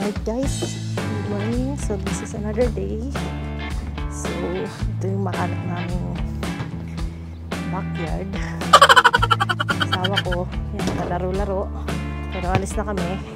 Alright guys, good morning. So this is another day. So ito yung makanak naming backyard. Asawa ko, yan, kalaro-laro. Pero alis na kami.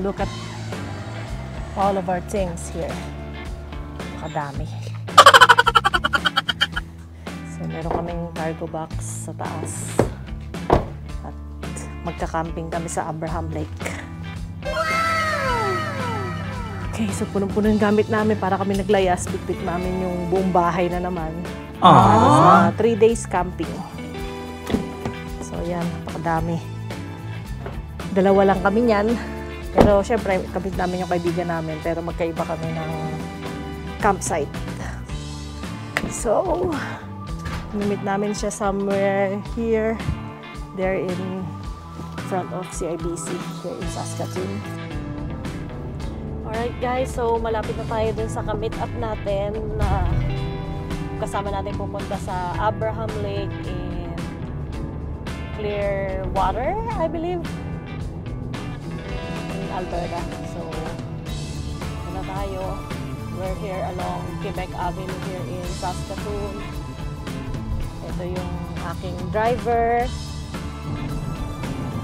Look at all of our things here. Kadami. So meron kaming cargo box sa taas. At magka-camping kami sa Abraham Lake. Okay, so punong-puno yung gamit namin para kami naglayas. Bitbit namin yung buong bahay na naman. Sa 3 days camping. So yan, napakadami. Dalawa lang kami niyan. Pero syempre, kapit namin yung kaibigan namin, pero magkaiba kami ng campsite. So, nimit namin siya somewhere here. There in front of CIBC here in Saskatoon. Alright guys, so malapit na tayo dun sa ka-meet up natin na kasama natin pupunta sa Abraham Lake in Clearwater, I believe. Alberta. So, na tayo. We're here along Quebec Avenue here in Saskatoon. Ito yung aking driver.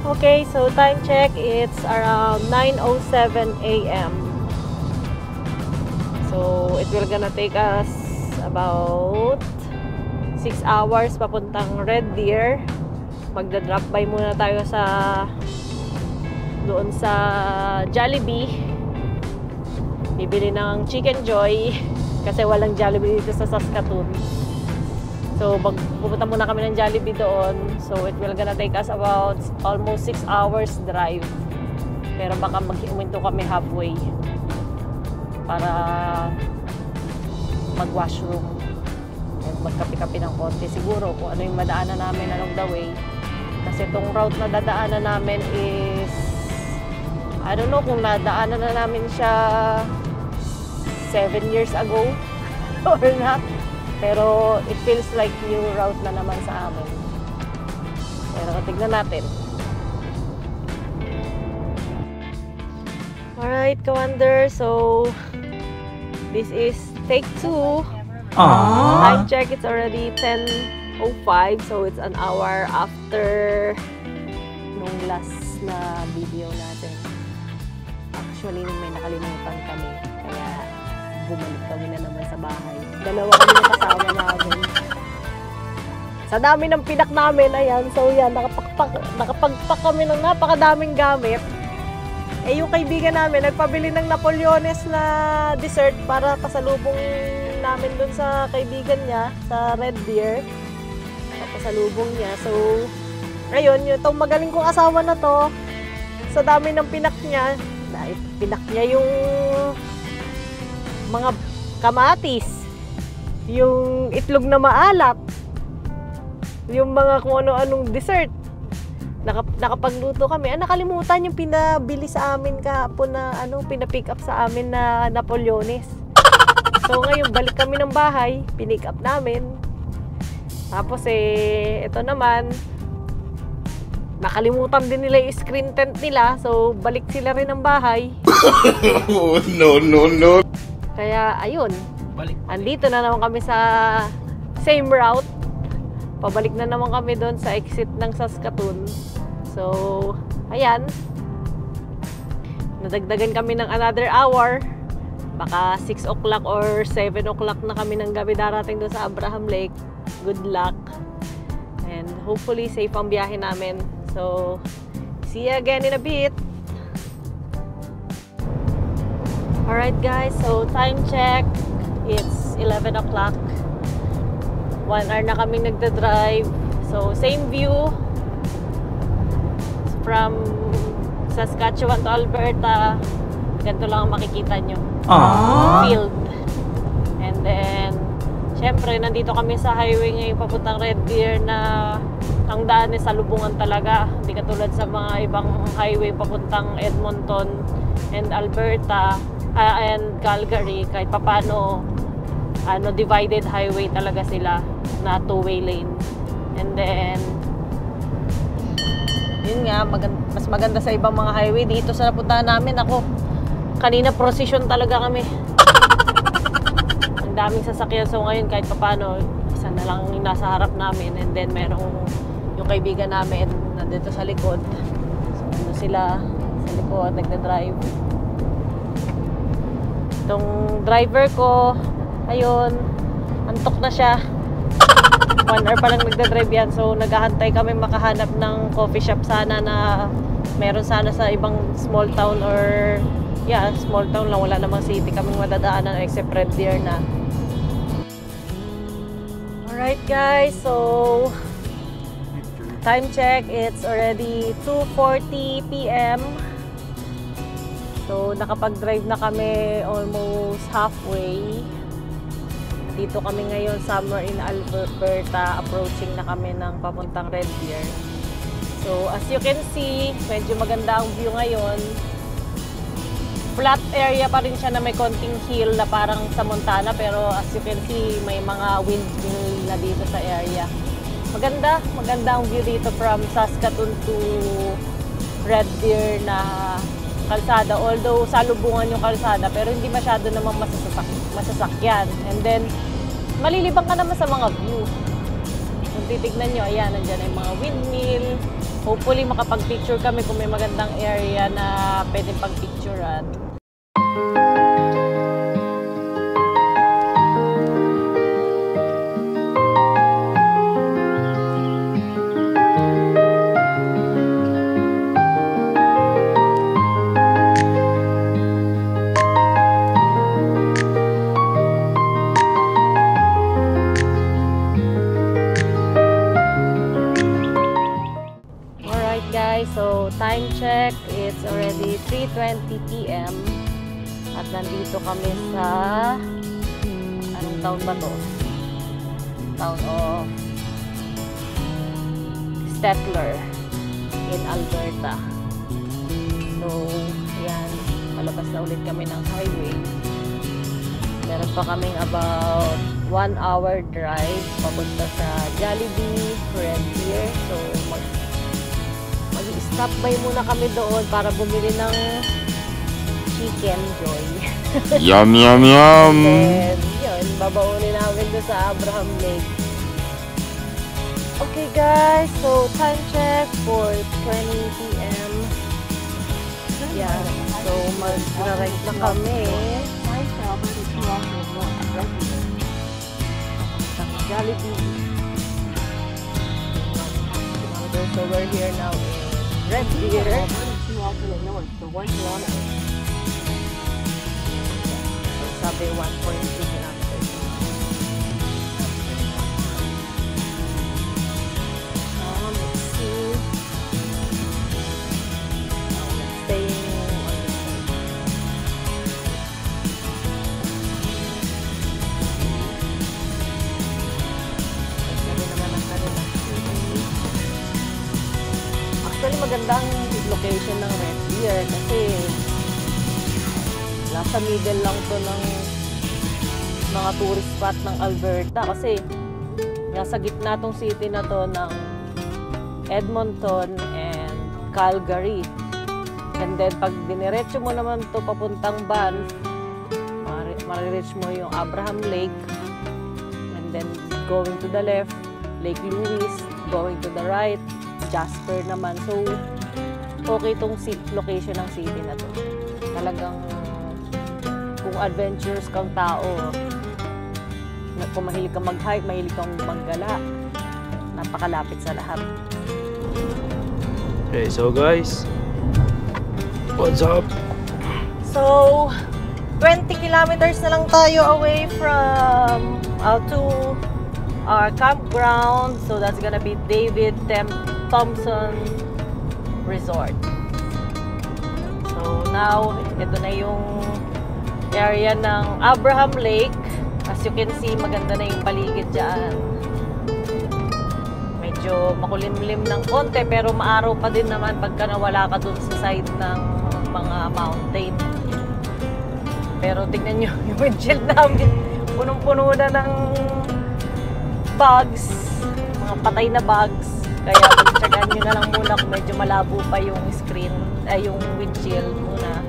Okay, so time check. It's around 9:07 a.m. So, it will gonna take us about 6 hours papuntang Red Deer. Magda-drop by muna tayo doon sa Jollibee. Bibili ng Chicken Joy kasi walang Jollibee dito sa Saskatoon. So pupunta muna kami ng Jollibee doon. So it will gonna take us about almost 6 hours drive. Pero baka mag-uminto kami halfway para mag-washroom and magkape-kape ng konti siguro kung ano yung madaanan namin along the way. Kasi itong route na dadaanan namin is I don't know kung nadaanan na namin siya 7 years ago or not. Pero it feels like new route na naman sa amin. Pero tignan natin. Alright, Kawander. So, this is take 2. Time check, it's already 10:05. So, it's an hour after nung last na video natin. Actually, may nakalimutan kami. Kaya, bumalik kami na naman sa bahay. Dalawa kami na kasama namin. Sa dami ng pinak namin, ayan. So, yan, nakapagpak kami ng napakadaming gamit. Eh, yung kaibigan namin, nagpabili ng Napoleones na dessert para pasalubong namin dun sa kaibigan niya, sa Red Deer. Pasalubong niya. So, ayun, itong magaling kong asawa na to, sa dami ng pinak niya, pinak niya yung mga kamatis, yung itlog na maalat, yung mga kung ano-anong dessert. Nakapagluto kami. Nakalimutan yung pinabili sa amin kahapon na pinapick up sa amin na Napoleones. So ngayon, balik kami ng bahay, pinick up namin. Tapos ito naman, nakalimutan din nila yung screen tent nila. So, balik sila rin ng bahay. No. Kaya, ayun. Andito na naman kami sa same route. Pabalik na naman kami doon sa exit ng Saskatoon. So, ayan. Nadagdagan kami ng another hour. Baka 6 o'clock or 7 o'clock na kami ng gabi darating doon sa Abraham Lake. Good luck. And hopefully, safe ang biyahe namin. So, see you again in a bit. Alright guys, so time check. It's 11 o'clock. 1 hour na kaming nagda-drive. So, same view from Saskatchewan to Alberta. Ganito lang ang makikita nyo. Field. And then, Siyempre, nandito kami sa highway ngayon papuntang Red Deer na ang daan sa lubungan talaga. Hindi katulad sa mga ibang highway papuntang Edmonton and Alberta and Calgary. Kahit papano, divided highway talaga sila na two-way lane. And then, yun nga, mas maganda sa ibang mga highway. Dito sa napuntahan namin, kanina procession talaga kami. Ang daming sasakyan. So ngayon kahit papano, isa na lang yung nasa harap namin. And then merong yung kaibigan namin nandito sa likod. So ano sila sa likod, nagda-drive. Itong driver ko, ayun, antok na siya. 1 hour pa lang nagda-drive yan. So naghahantay kami makahanap ng coffee shop sana na meron sana sa ibang small town or small town lang. Wala namang city kaming madadaanan except Red Deer na. Alright guys, so time check, it's already 2:40 p.m. So nakapag-drive na kami almost halfway. Dito kami ngayon, somewhere in Alberta. Approaching na kami ng papuntang Red Deer. So as you can see, medyo maganda ang view ngayon. Flat area pa rin siya na may konting hill na parang sa Montana, pero as you can see, may mga windmill na dito sa area. Maganda ang view dito from Saskatoon to Red Deer na kalsada. Although salubungan yung kalsada, pero hindi masyado namang masasakyan. And then, malilibang ka naman sa mga view. Kung titignan nyo, ayan, nandyan ay mga windmill. Hopefully, makapag-picture kami kung may magandang area na pwedeng pag-picturean. So, time check, it's already 3:20 p.m. At nandito kami sa anong town ba to? Town of Stettler in Alberta. So, yan, palabas na ulit kami ng highway. Meron pa kaming about 1 hour drive papunta sa Jollibee, Red Deer. So, mag-stop by muna kami doon para bumili ng Chicken Joy. Yum, yum, yum! And then, yun, babaunin namin doon sa Abraham Lake. Okay guys, so time check for 20 p.m. Yeah, so mag-ride na kami sa Jollibee. So we're here now in Red Deer. Sabi 1.2 kilometers. Let's see. Let's stay on this side. Sabi naman ang kanilang city. Actually, magandang location ng Red Deer kasi nasa middle lang to ng mga tourist spot ng Alberta kasi nasa gitna tong city na to ng Edmonton and Calgary. And then pag diniretso mo naman to papuntang Banff, marireach mo yung Abraham Lake. And then going to the left, Lake Louise. Going to the right, Jasper naman. So, okay itong location ng city na to. Talagang kung adventurous kang tao, kung mahilig kang mag-hike, mahilig kang maggala, napakalapit sa lahat. Okay, so guys, what's up? So, 20 kilometers na lang tayo away from to our campground. So, that's gonna be David Thompson Resort. So, now, ito na yung area ng Abraham Lake. As As you can see, maganda na yung paligid dyan. Medyo makulimlim ng konti, pero maaraw pa din naman pagka nawala ka dun sa side ng mga mountain. Pero tingnan nyo, yung windshield namin, punong-puno na ng bugs, mga patay na bugs. Kaya pagtsagaan nyo na lang muna kung medyo malabo pa yung screen, yung windshield muna.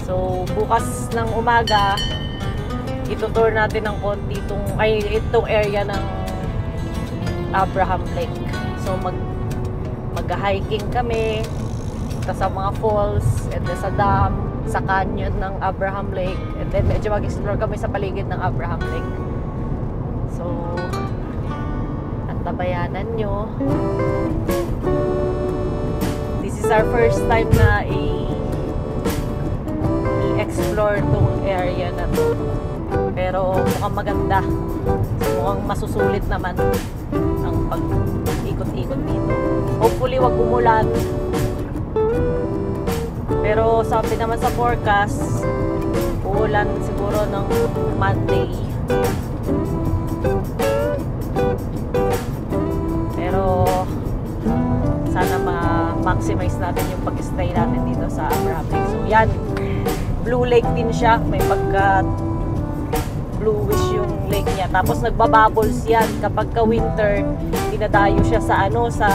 So, bukas ng umaga, itutour natin ng konti itong area ng Abraham Lake. So, mag-hiking kami sa mga falls, and then sa dam, sa canyon ng Abraham Lake, and then medyo mag-explore kami sa paligid ng Abraham Lake. So, tabayanan nyo. This is our first time na i-explore tong area na to. Pero mukhang maganda. Mukhang masusulit naman ang pag-ikot-ikot dito. Hopefully wag umulan. Pero sabi naman sa forecast, uulan siguro ng Monday. Pero sana ma-maximize natin yung pag-stay natin dito sa Abraham Lake. So yan, Blue Lake din siya. May pagka bluish yung lake niya. Tapos nagbabubbles yan. Kapag ka-winter, dinadayo siya sa sa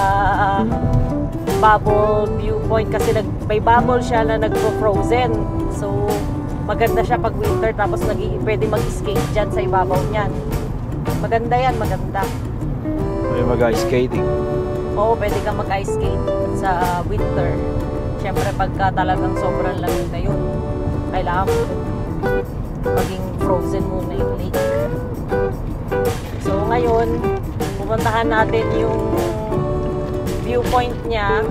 bubble viewpoint kasi may bubble siya na nagpo-frozen. So maganda siya pag winter, tapos pwede mag-skate dyan sa ibabaw niyan. Maganda yan, maganda. May mag-ice skating. Oo, pwede kang mag-ice skate sa winter. Siyempre, pagka talagang sobrang lamig na yun, kailangan maging frozen muna yung lake. So, ngayon, pupuntahan natin yung viewpoint niya.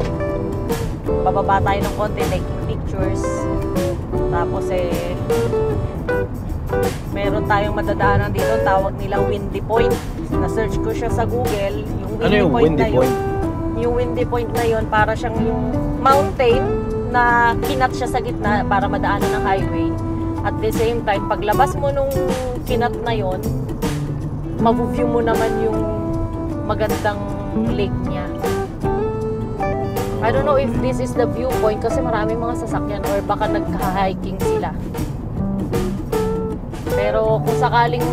Bababa tayo ng konti, taking pictures. Tapos, meron tayong madadaanan dito, tawag nilang Windy Point. Na-search ko siya sa Google, yung Windy Point na yun. Yung Windy Point na yun, para siyang yung mountain na kinat siya sa gitna para madaanan ng highway. At the same time, paglabas mo nung kinat na yun, mag-view mo naman yung magandang lake niya. I don't know if this is the viewpoint kasi maraming mga sasakyan or baka nagha-hiking sila. Pero kung sakaling,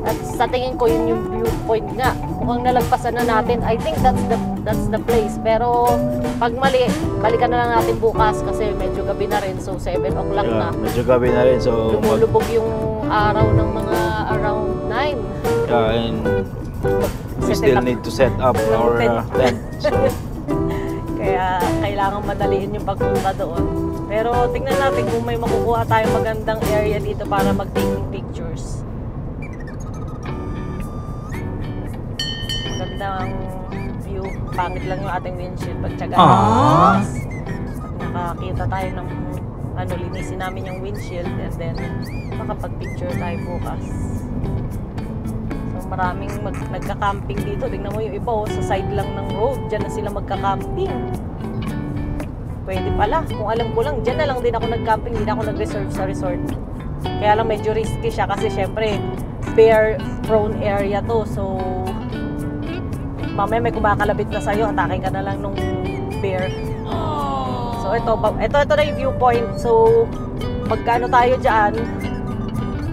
at sa tingin ko yun yung viewpoint nga, mukhang nalagpasan na natin. I think that's the place. Pero pag mali, balikan na lang natin bukas kasi medyo gabi na rin. So 7 o'clock na. Medyo gabi na rin. So lumulubog yung araw ng mga around 9. Yeah, and we still need to set up our tent. So kaya kailangan madaliin yung pagpunta doon. Pero tingnan natin kung may makukuha tayong magandang area dito para mag-taking pictures. Magandang view. Pangit lang yung ating windshield pagtsagaan. At nakakita tayo ng linisin namin yung windshield, and then makapag-picture tayo bukas. So maraming nagka-camping dito. Tingnan mo yung iba sa side lang ng road. Diyan na sila magka-camping. Pwede pala. Kung alam ko lang, dyan na lang din ako nag-camping. Hindi na ako nag-reserve sa resort. Kaya lang medyo risky siya kasi syempre bear prone area to. So mamaya may kumakalabit na sa'yo, atake ka na lang nung bear. So ito na yung viewpoint. So magkano tayo dyan,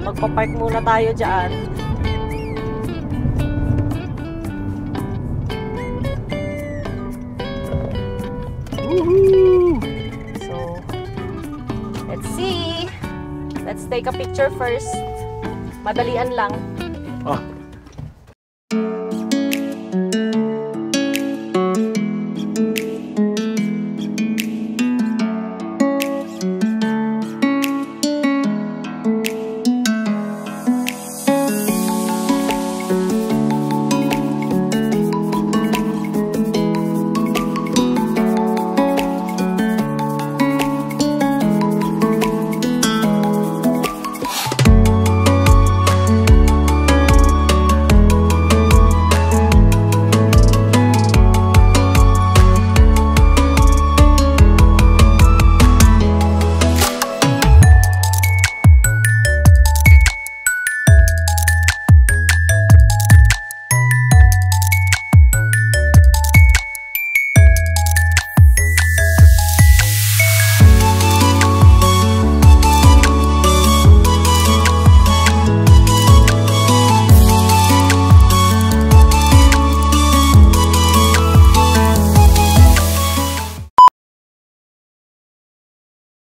magpa-park muna tayo dyan. So let's see. Let's take a picture first. Madalian lang.